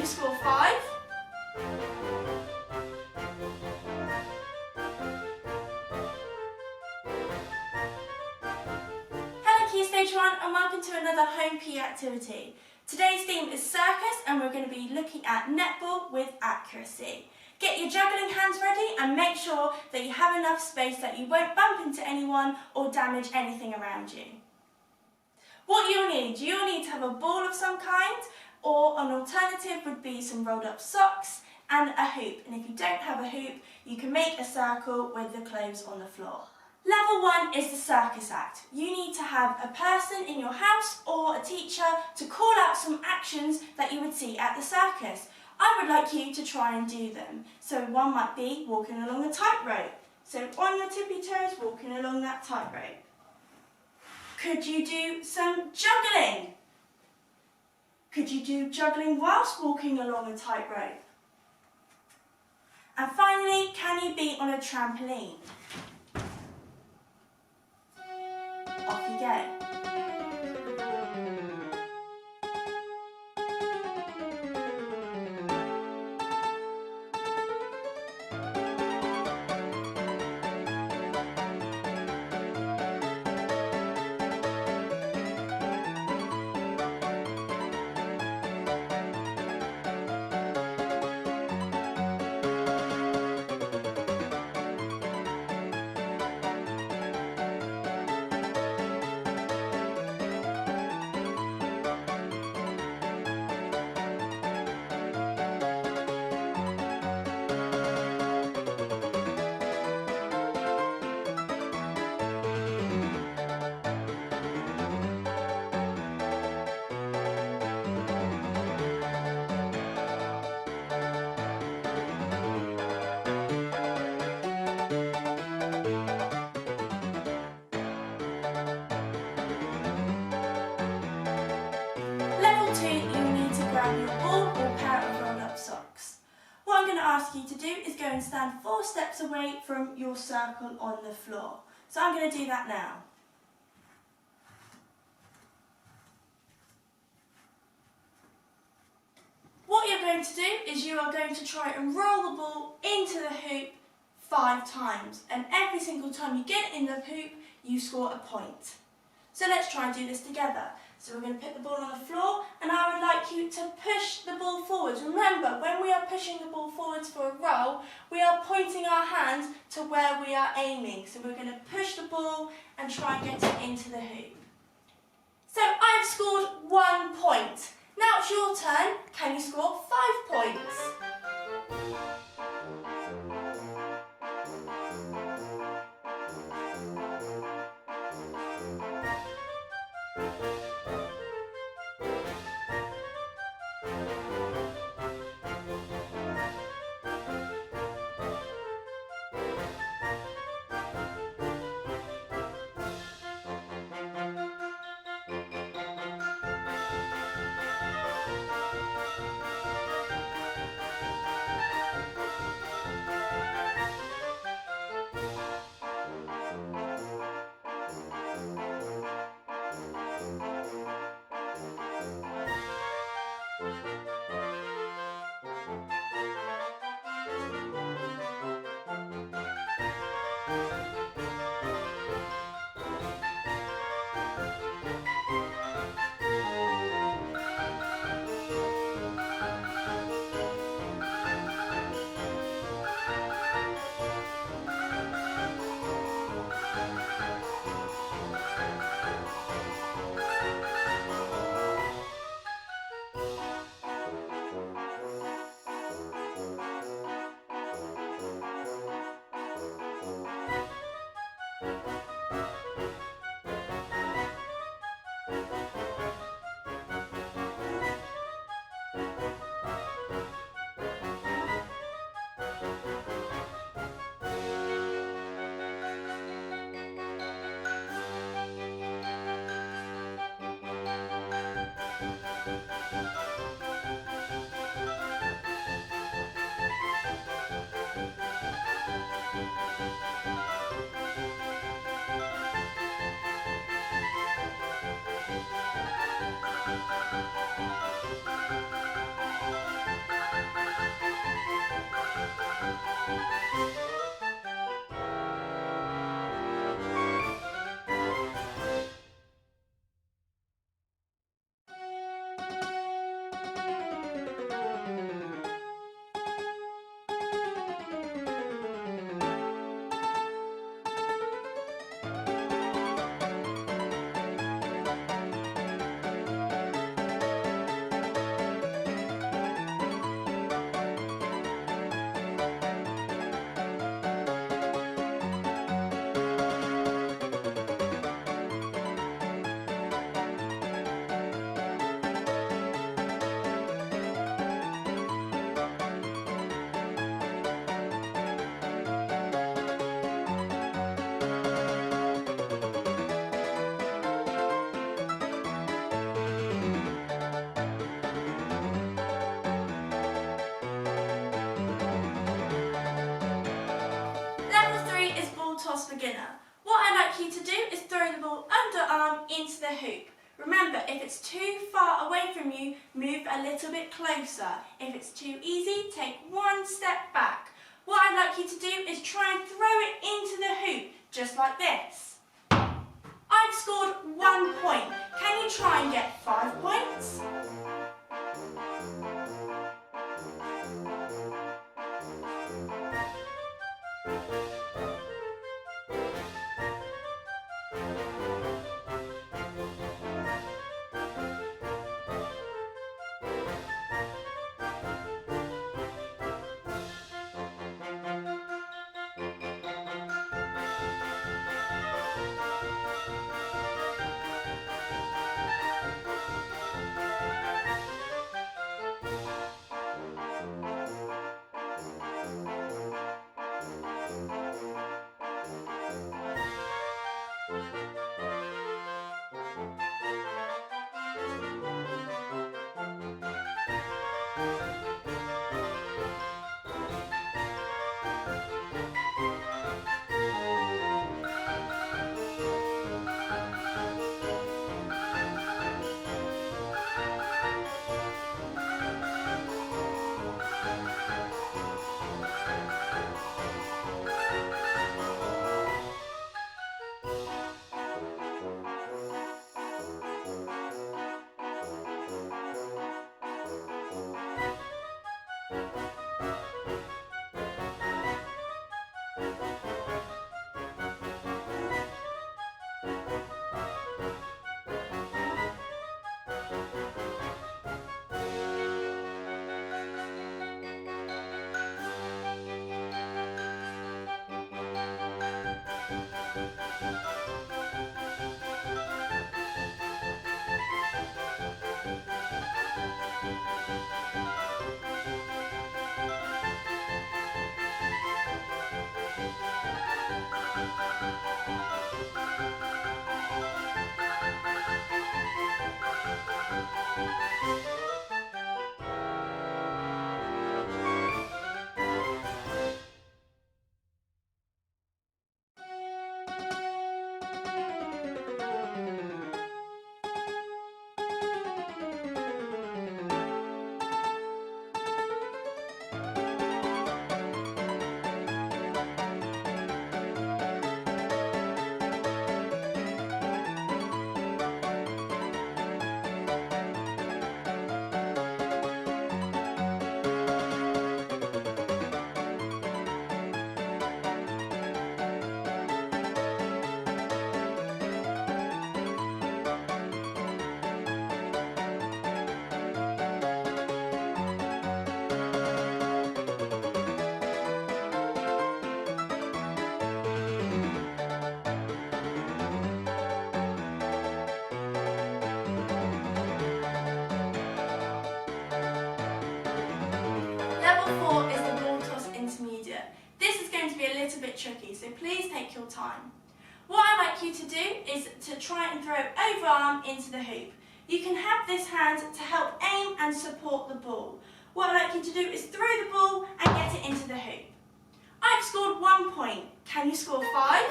score 5. Hello Key Stage 1 and welcome to another home PE activity. Today's theme is circus and we're going to be looking at netball with accuracy. Get your juggling hands ready and make sure that you have enough space that you won't bump into anyone or damage anything around you. What you'll need to have a ball of some kind, or an alternative would be some rolled up socks and a hoop. And if you don't have a hoop, you can make a circle with the clothes on the floor. Level 1 is the circus act. You need to have a person in your house or a teacher to call out some actions that you would see at the circus. I would like you to try and do them. So one might be walking along a tightrope. So on your tippy toes, walking along that tightrope. Could you do some juggling? Could you do juggling whilst walking along a tightrope? And finally, can you be on a trampoline? Off you go. Level 2, you need to grab your ball or pair of rolled up socks. What I'm going to ask you to do is go and stand 4 steps away from your circle on the floor. So I'm going to do that now. What you're going to do is you are going to try and roll the ball into the hoop 5 times, and every single time you get in the hoop you score a point. So let's try and do this together. So we're going to put the ball on the floor and I would like you to push the ball forwards. Remember, when we are pushing the ball forwards for a roll, we are pointing our hand to where we are aiming. So we're going to push the ball and try and get it into the hoop. So I've scored 1 point. Now it's your turn. Can you score 5 points? like you to do is throw the ball underarm into the hoop. Remember, if it's too far away from you, move a little bit closer. If it's too easy, take one step back. What I'd like you to do is try and throw it into the hoop, just like this. I've scored 1 point. Can you try and get 5 points? Level 4 is the ball toss intermediate. This is going to be a little bit tricky, so please take your time. What I'd like you to do is to try and throw overarm into the hoop. You can have this hand to help aim and support the ball. What I'd like you to do is throw the ball and get it into the hoop. I've scored 1 point. Can you score 5?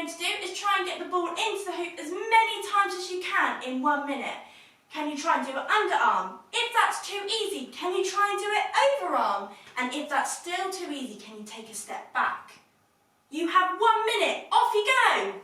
going to do is try and get the ball into the hoop as many times as you can in 1 minute. Can you try and do it underarm? If that's too easy, can you try and do it overarm? And if that's still too easy, can you take a step back? You have 1 minute. Off you go!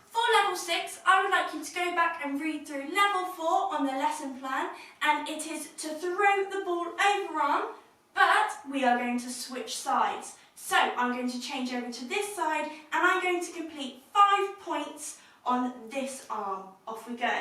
For level 6, I would like you to go back and read through level 4 on the lesson plan, and it is to throw the ball overarm, but we are going to switch sides. So I'm going to change over to this side and I'm going to complete 5 points on this arm. Off we go.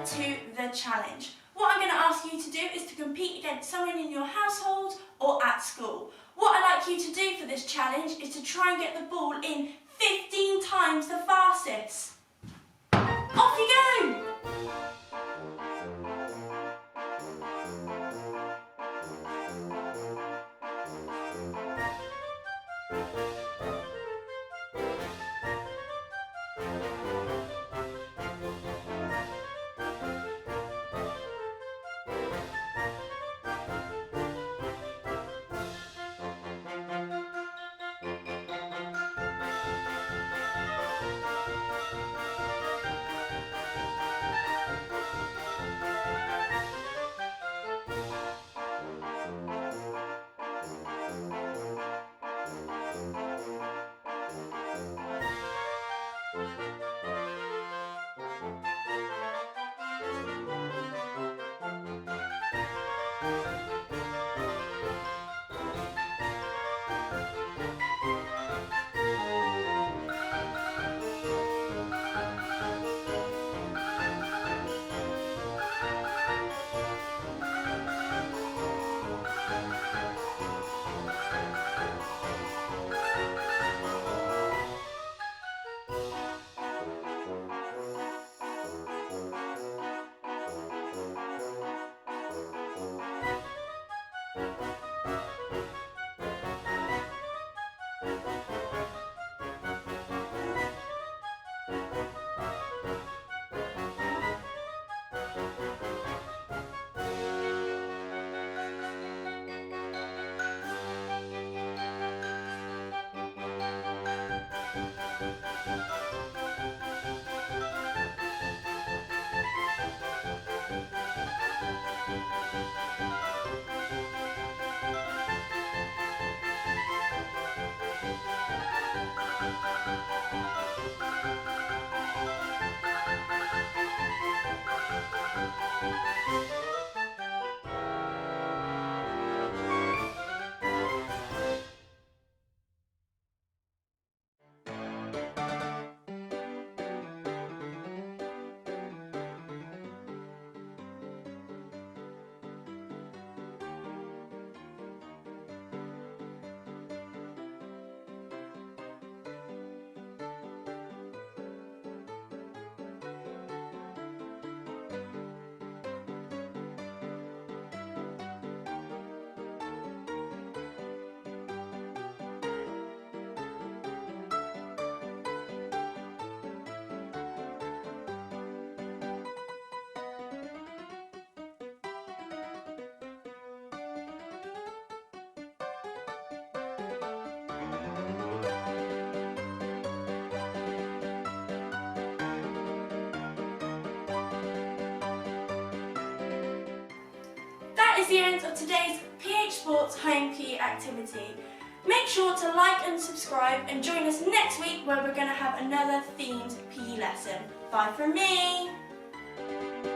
To the challenge. What I'm going to ask you to do is to compete against someone in your household or at school. What I'd like you to do for this challenge is to try and get the ball in 15 times the fastest. Off you go! is the end of today's PH Sports Home PE activity. Make sure to like and subscribe and join us next week where we're going to have another themed PE lesson. Bye from me!